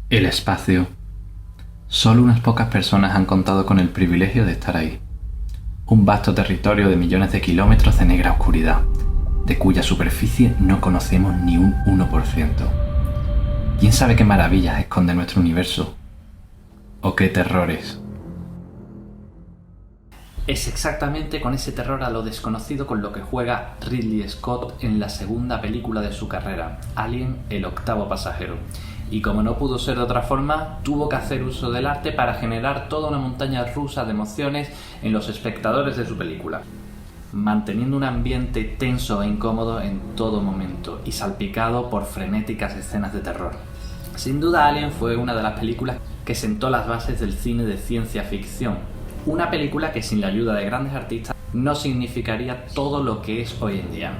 El espacio. Solo unas pocas personas han contado con el privilegio de estar ahí. Un vasto territorio de millones de kilómetros de negra oscuridad, de cuya superficie no conocemos ni un 1%. ¿Quién sabe qué maravillas esconde nuestro universo? ¿O qué terrores? Es exactamente con ese terror a lo desconocido con lo que juega Ridley Scott en la segunda película de su carrera, Alien, el octavo pasajero. Y como no pudo ser de otra forma, tuvo que hacer uso del arte para generar toda una montaña rusa de emociones en los espectadores de su película, manteniendo un ambiente tenso e incómodo en todo momento y salpicado por frenéticas escenas de terror. Sin duda, Alien fue una de las películas que sentó las bases del cine de ciencia ficción. Una película que sin la ayuda de grandes artistas no significaría todo lo que es hoy en día.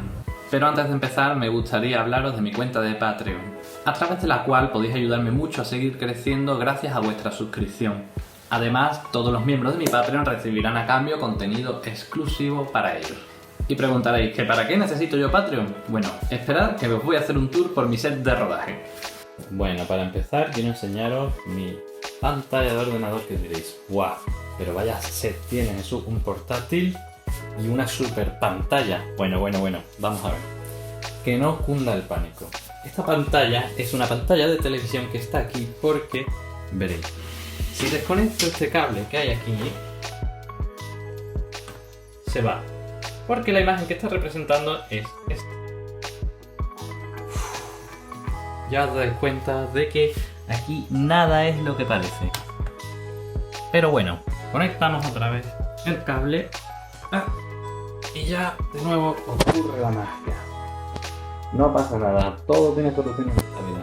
Pero antes de empezar me gustaría hablaros de mi cuenta de Patreon, a través de la cual podéis ayudarme mucho a seguir creciendo gracias a vuestra suscripción. Además, todos los miembros de mi Patreon recibirán a cambio contenido exclusivo para ellos. Y preguntaréis, ¿que para qué necesito yo Patreon? Bueno, esperad que os voy a hacer un tour por mi set de rodaje. Bueno, para empezar quiero enseñaros mi pantalla de ordenador, que diréis, ¡guau! Pero vaya set tiene Jesús, un portátil y una super pantalla. Bueno, vamos a ver. Que no cunda el pánico. Esta pantalla es una pantalla de televisión que está aquí porque, veréis, si desconecto este cable que hay aquí, se va. Porque la imagen que está representando es esta. Ya os dais cuenta de que aquí nada es lo que parece. Pero bueno, conectamos otra vez el cable. Y ya de nuevo ocurre la magia. No pasa nada, todo tiene solución en esta vida.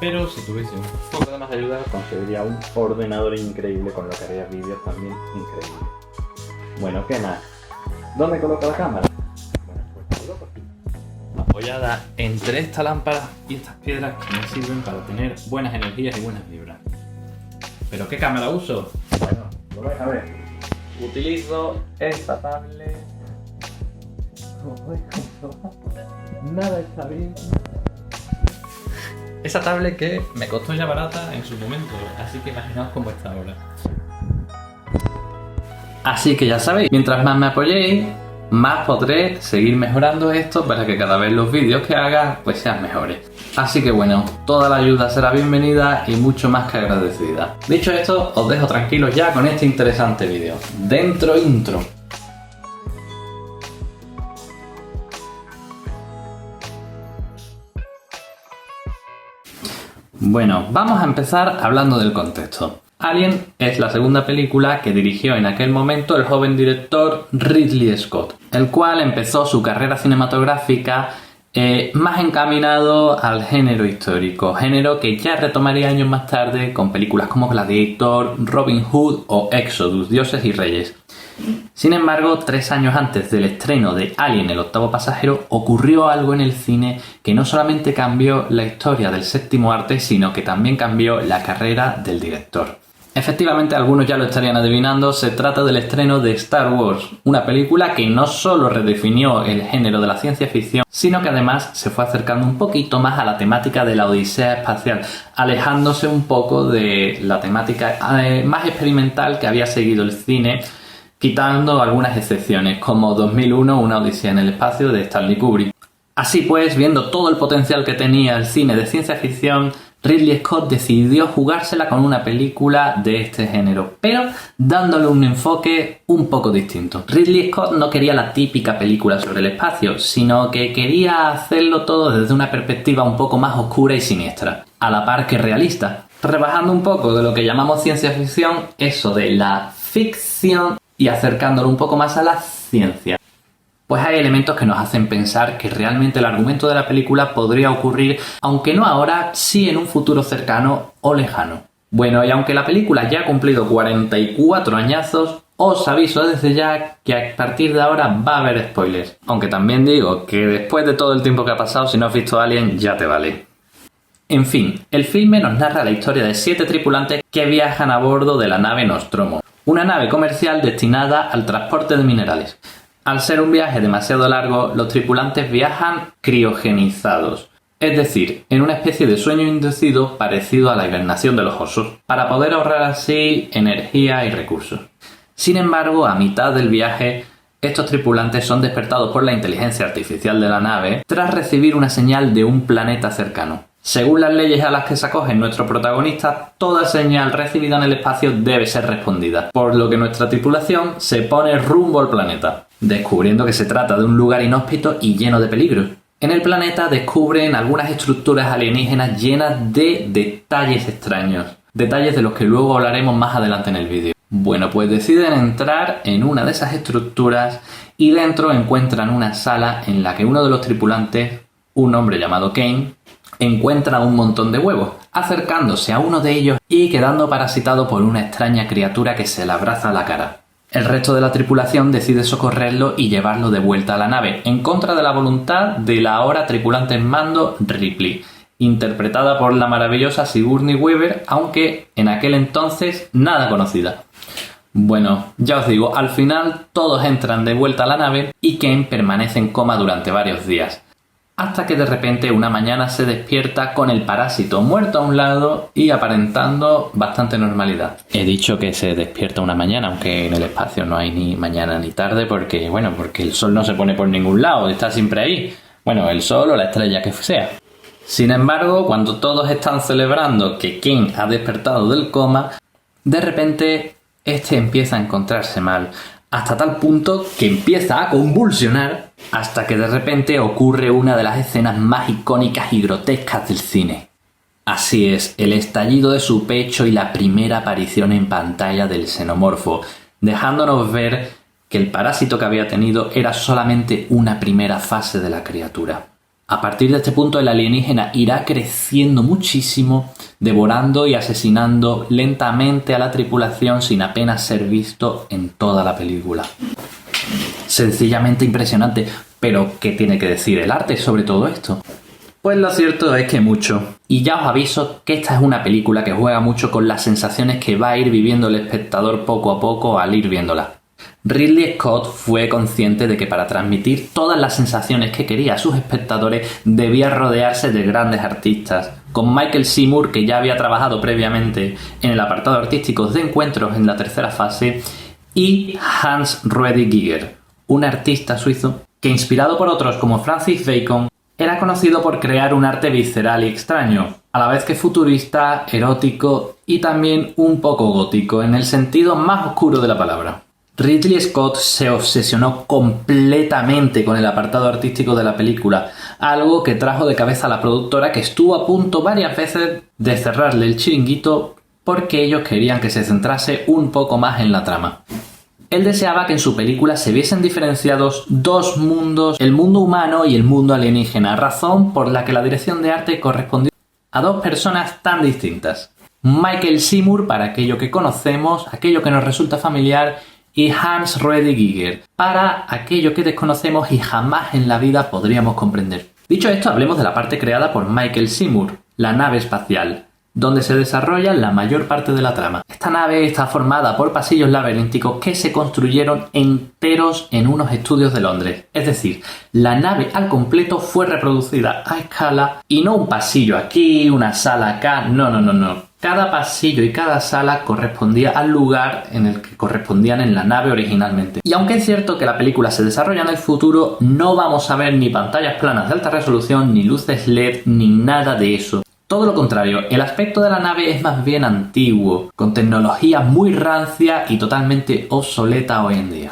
Pero si tuviese un poco de más ayuda, conseguiría un ordenador increíble con lo que haría vídeos también increíbles. Bueno, ¿qué más? ¿Dónde coloco la cámara? Bueno, pues coloco aquí, apoyada entre esta lámpara y estas piedras que me sirven para tener buenas energías y buenas vibras. ¿Pero qué cámara uso? Bueno, lo vais a ver. Utilizo esta tablet. Nada está bien. Esa tablet que me costó ya barata en su momento, así que imaginaos cómo está ahora. Así que ya sabéis, mientras más me apoyéis, más podré seguir mejorando esto para que cada vez los vídeos que haga pues sean mejores. Así que bueno, toda la ayuda será bienvenida y mucho más que agradecida. Dicho esto, os dejo tranquilos ya con este interesante vídeo. Dentro intro. Bueno, vamos a empezar hablando del contexto. Alien es la segunda película que dirigió en aquel momento el joven director Ridley Scott, el cual empezó su carrera cinematográfica más encaminado al género histórico, género que ya retomaría años más tarde con películas como Gladiator, Robin Hood o Exodus, Dioses y Reyes. Sin embargo, 3 años antes del estreno de Alien, el octavo pasajero, ocurrió algo en el cine que no solamente cambió la historia del séptimo arte, sino que también cambió la carrera del director. Efectivamente, algunos ya lo estarían adivinando, se trata del estreno de Star Wars, una película que no solo redefinió el género de la ciencia ficción, sino que además se fue acercando un poquito más a la temática de la odisea espacial, alejándose un poco de la temática más experimental que había seguido el cine, quitando algunas excepciones, como 2001, una odisea en el espacio de Stanley Kubrick. Así pues, viendo todo el potencial que tenía el cine de ciencia ficción, Ridley Scott decidió jugársela con una película de este género, pero dándole un enfoque un poco distinto. Ridley Scott no quería la típica película sobre el espacio, sino que quería hacerlo todo desde una perspectiva un poco más oscura y siniestra, a la par que realista, rebajando un poco de lo que llamamos ciencia ficción, eso de la ficción, y acercándolo un poco más a la ciencia. Pues hay elementos que nos hacen pensar que realmente el argumento de la película podría ocurrir, aunque no ahora, sí en un futuro cercano o lejano. Bueno, y aunque la película ya ha cumplido 44 añazos, os aviso desde ya que a partir de ahora va a haber spoilers. Aunque también digo que después de todo el tiempo que ha pasado, si no has visto Alien, ya te vale. En fin, el filme nos narra la historia de 7 tripulantes que viajan a bordo de la nave Nostromo, una nave comercial destinada al transporte de minerales. Al ser un viaje demasiado largo, los tripulantes viajan criogenizados, es decir, en una especie de sueño inducido parecido a la hibernación de los osos, para poder ahorrar así energía y recursos. Sin embargo, a mitad del viaje, estos tripulantes son despertados por la inteligencia artificial de la nave tras recibir una señal de un planeta cercano. Según las leyes a las que se acogen nuestros protagonistas, toda señal recibida en el espacio debe ser respondida, por lo que nuestra tripulación se pone rumbo al planeta, descubriendo que se trata de un lugar inhóspito y lleno de peligros. En el planeta descubren algunas estructuras alienígenas llenas de detalles extraños, detalles de los que luego hablaremos más adelante en el vídeo. Bueno, pues deciden entrar en una de esas estructuras y dentro encuentran una sala en la que uno de los tripulantes, un hombre llamado Kane, encuentra un montón de huevos, acercándose a uno de ellos y quedando parasitado por una extraña criatura que se le abraza a la cara. El resto de la tripulación decide socorrerlo y llevarlo de vuelta a la nave, en contra de la voluntad de la ahora tripulante en mando Ripley, interpretada por la maravillosa Sigourney Weaver, aunque en aquel entonces nada conocida. Bueno, ya os digo, al final todos entran de vuelta a la nave y Kane permanece en coma durante varios días, hasta que de repente una mañana se despierta con el parásito muerto a un lado y aparentando bastante normalidad. He dicho que se despierta una mañana, aunque en el espacio no hay ni mañana ni tarde porque el sol no se pone por ningún lado, está siempre ahí. Bueno, el sol o la estrella que sea. Sin embargo, cuando todos están celebrando que Kane ha despertado del coma, de repente este empieza a encontrarse mal, hasta tal punto que empieza a convulsionar, hasta que de repente ocurre una de las escenas más icónicas y grotescas del cine. Así es, el estallido de su pecho y la primera aparición en pantalla del xenomorfo, dejándonos ver que el parásito que había tenido era solamente una primera fase de la criatura. A partir de este punto el alienígena irá creciendo muchísimo, devorando y asesinando lentamente a la tripulación sin apenas ser visto en toda la película. Sencillamente impresionante, pero ¿qué tiene que decir el arte sobre todo esto? Pues lo cierto es que mucho. Y ya os aviso que esta es una película que juega mucho con las sensaciones que va a ir viviendo el espectador poco a poco al ir viéndola. Ridley Scott fue consciente de que para transmitir todas las sensaciones que quería a sus espectadores debía rodearse de grandes artistas, con Michael Seymour, que ya había trabajado previamente en el apartado artístico de Encuentros en la tercera fase, y Hans Ruedi Giger, un artista suizo que, inspirado por otros como Francis Bacon, era conocido por crear un arte visceral y extraño, a la vez que futurista, erótico y también un poco gótico, en el sentido más oscuro de la palabra. Ridley Scott se obsesionó completamente con el apartado artístico de la película, algo que trajo de cabeza a la productora, que estuvo a punto varias veces de cerrarle el chiringuito porque ellos querían que se centrase un poco más en la trama. Él deseaba que en su película se viesen diferenciados dos mundos, el mundo humano y el mundo alienígena, razón por la que la dirección de arte correspondió a dos personas tan distintas. Michael Seymour para aquello que conocemos, aquello que nos resulta familiar, y Hans Ruedi Giger para aquello que desconocemos y jamás en la vida podríamos comprender. Dicho esto, hablemos de la parte creada por Michael Seymour, la nave espacial, donde se desarrolla la mayor parte de la trama. Esta nave está formada por pasillos laberínticos que se construyeron enteros en unos estudios de Londres. Es decir, la nave al completo fue reproducida a escala y no un pasillo aquí, una sala acá, no. Cada pasillo y cada sala correspondía al lugar en el que correspondían en la nave originalmente. Y aunque es cierto que la película se desarrolla en el futuro, no vamos a ver ni pantallas planas de alta resolución, ni luces LED, ni nada de eso. Todo lo contrario, el aspecto de la nave es más bien antiguo, con tecnología muy rancia y totalmente obsoleta hoy en día.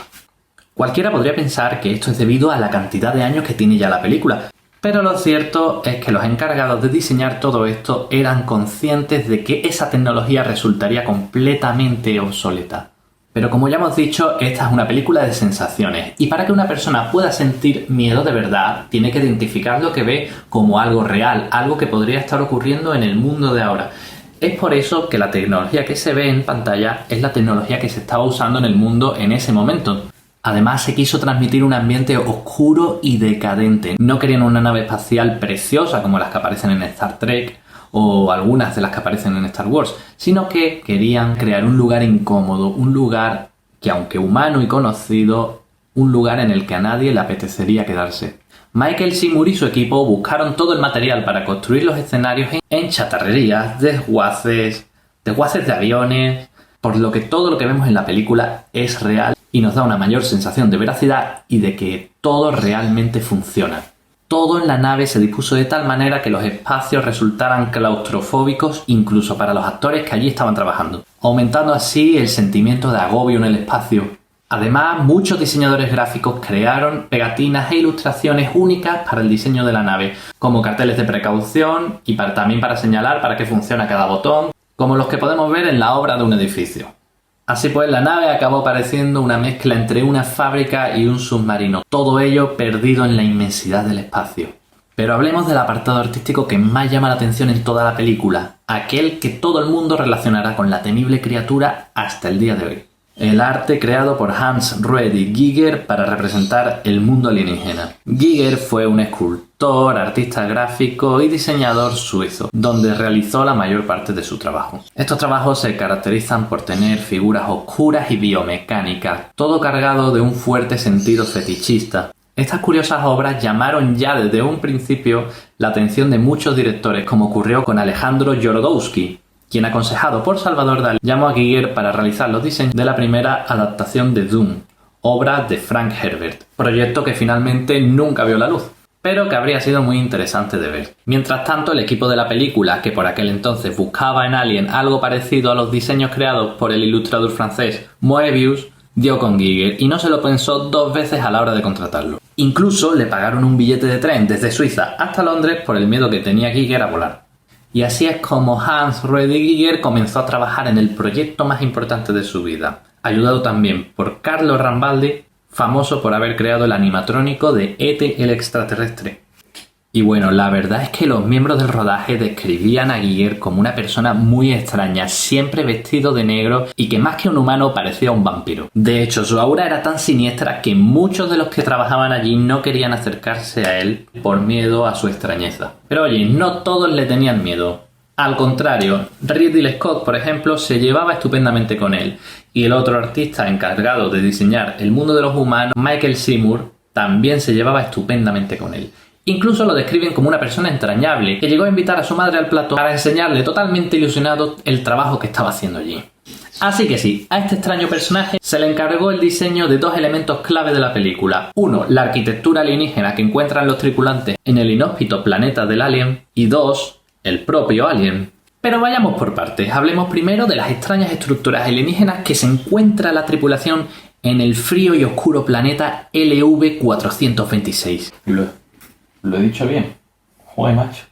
Cualquiera podría pensar que esto es debido a la cantidad de años que tiene ya la película, pero lo cierto es que los encargados de diseñar todo esto eran conscientes de que esa tecnología resultaría completamente obsoleta. Pero como ya hemos dicho, esta es una película de sensaciones, y para que una persona pueda sentir miedo de verdad, tiene que identificar lo que ve como algo real, algo que podría estar ocurriendo en el mundo de ahora. Es por eso que la tecnología que se ve en pantalla es la tecnología que se estaba usando en el mundo en ese momento. Además, se quiso transmitir un ambiente oscuro y decadente. No querían una nave espacial preciosa como las que aparecen en Star Trek o algunas de las que aparecen en Star Wars, sino que querían crear un lugar incómodo, un lugar que, aunque humano y conocido, un lugar en el que a nadie le apetecería quedarse. Michael Seymour y su equipo buscaron todo el material para construir los escenarios en chatarrerías, desguaces de aviones, por lo que todo lo que vemos en la película es real y nos da una mayor sensación de veracidad y de que todo realmente funciona. Todo en la nave se dispuso de tal manera que los espacios resultaran claustrofóbicos incluso para los actores que allí estaban trabajando, aumentando así el sentimiento de agobio en el espacio. Además, muchos diseñadores gráficos crearon pegatinas e ilustraciones únicas para el diseño de la nave, como carteles de precaución y también para señalar para qué funciona cada botón, como los que podemos ver en la obra de un edificio. Así pues, la nave acabó pareciendo una mezcla entre una fábrica y un submarino, todo ello perdido en la inmensidad del espacio. Pero hablemos del apartado artístico que más llama la atención en toda la película, aquel que todo el mundo relacionará con la temible criatura hasta el día de hoy. El arte creado por Hans Ruedi Giger para representar el mundo alienígena. Giger fue un escultor, artista gráfico y diseñador suizo, donde realizó la mayor parte de su trabajo. Estos trabajos se caracterizan por tener figuras oscuras y biomecánicas, todo cargado de un fuerte sentido fetichista. Estas curiosas obras llamaron ya desde un principio la atención de muchos directores, como ocurrió con Alejandro Jodorowsky, quien, aconsejado por Salvador Dalí, llamó a Giger para realizar los diseños de la primera adaptación de Dune, obra de Frank Herbert, proyecto que finalmente nunca vio la luz, pero que habría sido muy interesante de ver. Mientras tanto, el equipo de la película, que por aquel entonces buscaba en Alien algo parecido a los diseños creados por el ilustrador francés Moebius, dio con Giger y no se lo pensó dos veces a la hora de contratarlo. Incluso le pagaron un billete de tren desde Suiza hasta Londres por el miedo que tenía Giger a volar. Y así es como Hans Ruedi Giger comenzó a trabajar en el proyecto más importante de su vida, ayudado también por Carlo Rambaldi, famoso por haber creado el animatrónico de E.T. el extraterrestre. Y bueno, la verdad es que los miembros del rodaje describían a Giger como una persona muy extraña, siempre vestido de negro y que más que un humano parecía un vampiro. De hecho, su aura era tan siniestra que muchos de los que trabajaban allí no querían acercarse a él por miedo a su extrañeza. Pero oye, no todos le tenían miedo. Al contrario, Ridley Scott, por ejemplo, se llevaba estupendamente con él. Y el otro artista encargado de diseñar el mundo de los humanos, Michael Seymour, también se llevaba estupendamente con él. Incluso lo describen como una persona entrañable, que llegó a invitar a su madre al plató para enseñarle totalmente ilusionado el trabajo que estaba haciendo allí. Así que sí, a este extraño personaje se le encargó el diseño de dos elementos clave de la película. Uno, la arquitectura alienígena que encuentran los tripulantes en el inhóspito planeta del Alien. Y dos, el propio Alien. Pero vayamos por partes. Hablemos primero de las extrañas estructuras alienígenas que se encuentra la tripulación en el frío y oscuro planeta LV-426. Lo he dicho bien. Joder, macho.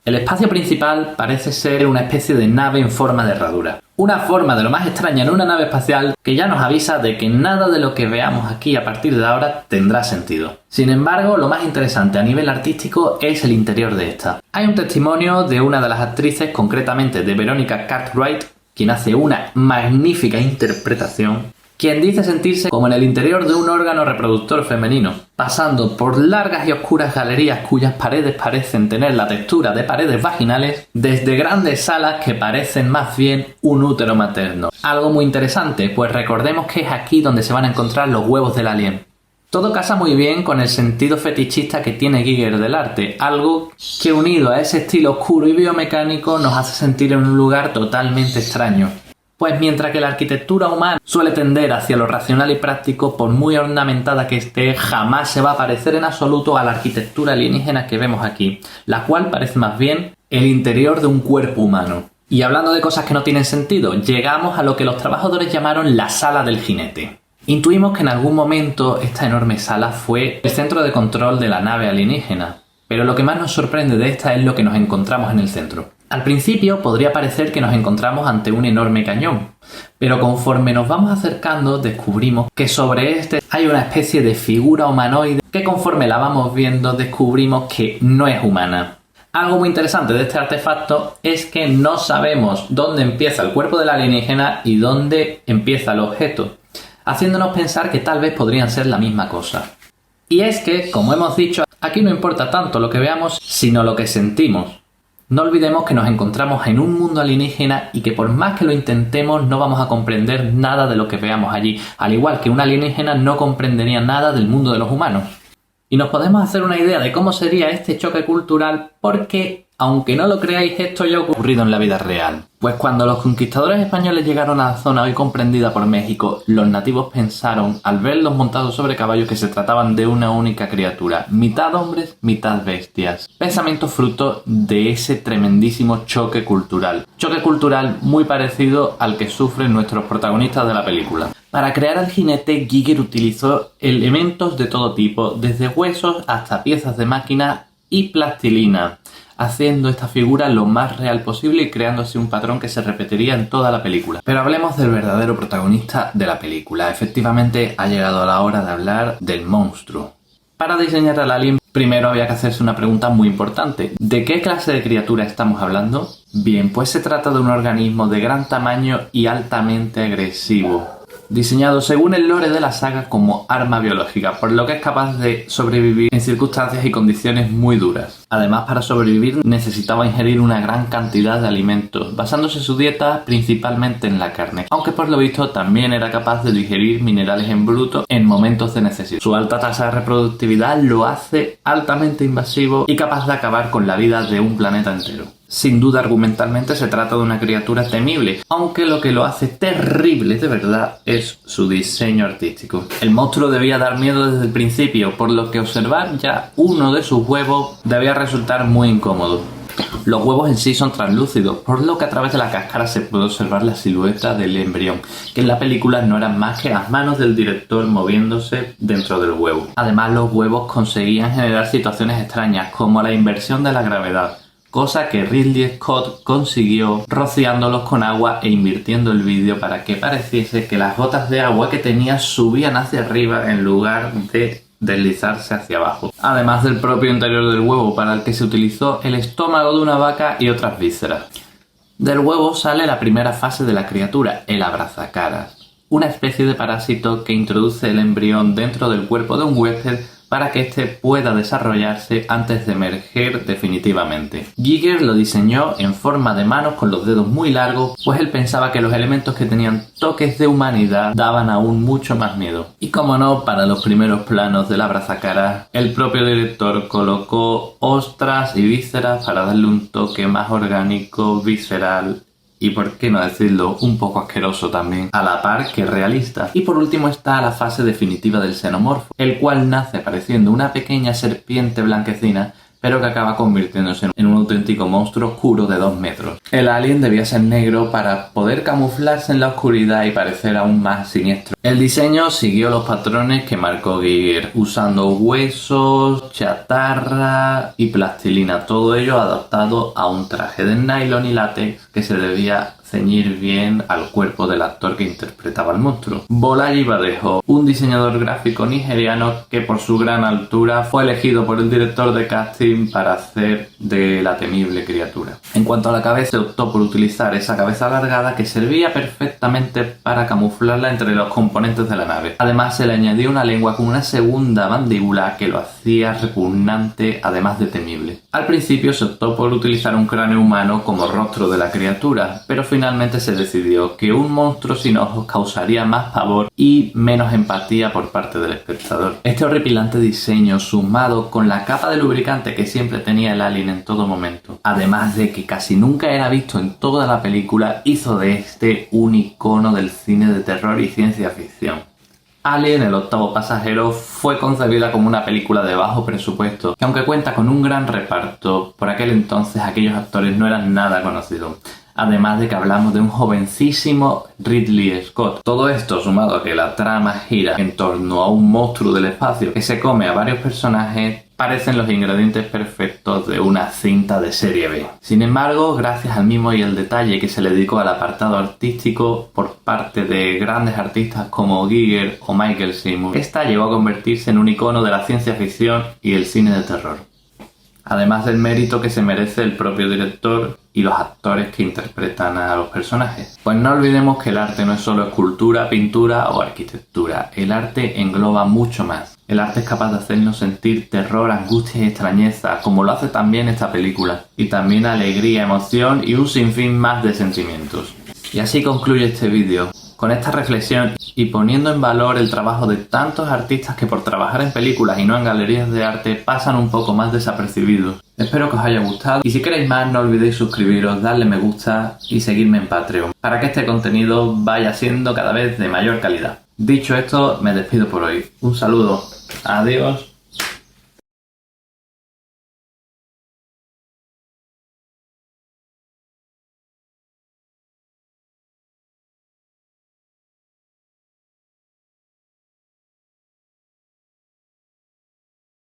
El espacio principal parece ser una especie de nave en forma de herradura. Una forma de lo más extraña en una nave espacial que ya nos avisa de que nada de lo que veamos aquí a partir de ahora tendrá sentido. Sin embargo, lo más interesante a nivel artístico es el interior de esta. Hay un testimonio de una de las actrices, concretamente de Veronica Cartwright, quien hace una magnífica interpretación, quien dice sentirse como en el interior de un órgano reproductor femenino, pasando por largas y oscuras galerías cuyas paredes parecen tener la textura de paredes vaginales, desde grandes salas que parecen más bien un útero materno. Algo muy interesante, pues recordemos que es aquí donde se van a encontrar los huevos del alien. Todo casa muy bien con el sentido fetichista que tiene Giger del arte, algo que unido a ese estilo oscuro y biomecánico nos hace sentir en un lugar totalmente extraño. Pues mientras que la arquitectura humana suele tender hacia lo racional y práctico, por muy ornamentada que esté, jamás se va a parecer en absoluto a la arquitectura alienígena que vemos aquí, la cual parece más bien el interior de un cuerpo humano. Y hablando de cosas que no tienen sentido, llegamos a lo que los trabajadores llamaron la sala del jinete. Intuimos que en algún momento esta enorme sala fue el centro de control de la nave alienígena, pero lo que más nos sorprende de esta es lo que nos encontramos en el centro. Al principio podría parecer que nos encontramos ante un enorme cañón, pero conforme nos vamos acercando descubrimos que sobre este hay una especie de figura humanoide que conforme la vamos viendo descubrimos que no es humana. Algo muy interesante de este artefacto es que no sabemos dónde empieza el cuerpo del alienígena y dónde empieza el objeto, haciéndonos pensar que tal vez podrían ser la misma cosa. Y es que, como hemos dicho, aquí no importa tanto lo que veamos, sino lo que sentimos. No olvidemos que nos encontramos en un mundo alienígena y que por más que lo intentemos no vamos a comprender nada de lo que veamos allí, al igual que un alienígena no comprendería nada del mundo de los humanos. Y nos podemos hacer una idea de cómo sería este choque cultural porque, aunque no lo creáis, esto ya ha ocurrido en la vida real. Pues cuando los conquistadores españoles llegaron a la zona hoy comprendida por México, los nativos pensaron, al verlos montados sobre caballos, que se trataban de una única criatura, mitad hombres, mitad bestias. Pensamiento fruto de ese tremendísimo choque cultural. Choque cultural muy parecido al que sufren nuestros protagonistas de la película. Para crear al jinete, Giger utilizó elementos de todo tipo, desde huesos hasta piezas de máquina y plastilina, haciendo esta figura lo más real posible y creando así un patrón que se repetiría en toda la película. Pero hablemos del verdadero protagonista de la película. Efectivamente, ha llegado la hora de hablar del monstruo. Para diseñar al alien, primero había que hacerse una pregunta muy importante. ¿De qué clase de criatura estamos hablando? Bien, pues se trata de un organismo de gran tamaño y altamente agresivo, diseñado según el lore de la saga como arma biológica, por lo que es capaz de sobrevivir en circunstancias y condiciones muy duras. Además, para sobrevivir necesitaba ingerir una gran cantidad de alimentos, basándose su dieta principalmente en la carne, aunque por lo visto también era capaz de digerir minerales en bruto en momentos de necesidad. Su alta tasa de reproductividad lo hace altamente invasivo y capaz de acabar con la vida de un planeta entero. Sin duda, argumentalmente se trata de una criatura temible, aunque lo que lo hace terrible de verdad es su diseño artístico. El monstruo debía dar miedo desde el principio, por lo que observar ya uno de sus huevos debía resultar muy incómodo. Los huevos en sí son translúcidos, por lo que a través de la cáscara se puede observar la silueta del embrión, que en la película no eran más que las manos del director moviéndose dentro del huevo. Además, los huevos conseguían generar situaciones extrañas, como la inversión de la gravedad, cosa que Ridley Scott consiguió rociándolos con agua e invirtiendo el vídeo para que pareciese que las gotas de agua que tenía subían hacia arriba en lugar de deslizarse hacia abajo. Además del propio interior del huevo, para el que se utilizó el estómago de una vaca y otras vísceras. Del huevo sale la primera fase de la criatura, el abrazacaras, una especie de parásito que introduce el embrión dentro del cuerpo de un huésped para que éste pueda desarrollarse antes de emerger definitivamente. Giger lo diseñó en forma de manos con los dedos muy largos, pues él pensaba que los elementos que tenían toques de humanidad daban aún mucho más miedo. Y como no, para los primeros planos del abrazacaras, el propio director colocó ostras y vísceras para darle un toque más orgánico, visceral y, por qué no decirlo, un poco asqueroso también, a la par que realista. Y por último está la fase definitiva del xenomorfo, el cual nace pareciendo una pequeña serpiente blanquecina, pero que acaba convirtiéndose en un auténtico monstruo oscuro de 2 metros. El alien debía ser negro para poder camuflarse en la oscuridad y parecer aún más siniestro. El diseño siguió los patrones que marcó Giger, usando huesos, chatarra y plastilina, todo ello adaptado a un traje de nylon y látex que se debía ceñir bien al cuerpo del actor que interpretaba al monstruo. Bolaji Badejo, un diseñador gráfico nigeriano que por su gran altura fue elegido por el director de casting para hacer de la temible criatura. En cuanto a la cabeza, se optó por utilizar esa cabeza alargada que servía perfectamente para camuflarla entre los componentes de la nave. Además, se le añadió una lengua con una segunda mandíbula que lo hacía repugnante, además de temible. Al principio se optó por utilizar un cráneo humano como rostro de la criatura, pero finalmente se decidió que un monstruo sin ojos causaría más pavor y menos empatía por parte del espectador. Este horripilante diseño, sumado con la capa de lubricante que siempre tenía el alien en todo momento, además de que casi nunca era visto en toda la película, hizo de este un icono del cine de terror y ciencia ficción. Alien, el octavo pasajero, fue concebida como una película de bajo presupuesto, que aunque cuenta con un gran reparto, por aquel entonces aquellos actores no eran nada conocidos. Además de que hablamos de un jovencísimo Ridley Scott. Todo esto sumado a que la trama gira en torno a un monstruo del espacio que se come a varios personajes, parecen los ingredientes perfectos de una cinta de serie B. Sin embargo, gracias al mimo y el detalle que se le dedicó al apartado artístico por parte de grandes artistas como Giger o Michael Cimino, esta llegó a convertirse en un icono de la ciencia ficción y el cine de terror. Además del mérito que se merece el propio director y los actores que interpretan a los personajes. Pues no olvidemos que el arte no es solo escultura, pintura o arquitectura. El arte engloba mucho más. El arte es capaz de hacernos sentir terror, angustia y extrañeza, como lo hace también esta película. Y también alegría, emoción y un sinfín más de sentimientos. Y así concluye este vídeo. Con esta reflexión y poniendo en valor el trabajo de tantos artistas que por trabajar en películas y no en galerías de arte pasan un poco más desapercibidos. Espero que os haya gustado y si queréis más no olvidéis suscribiros, darle me gusta y seguirme en Patreon para que este contenido vaya siendo cada vez de mayor calidad. Dicho esto, me despido por hoy. Un saludo. Adiós.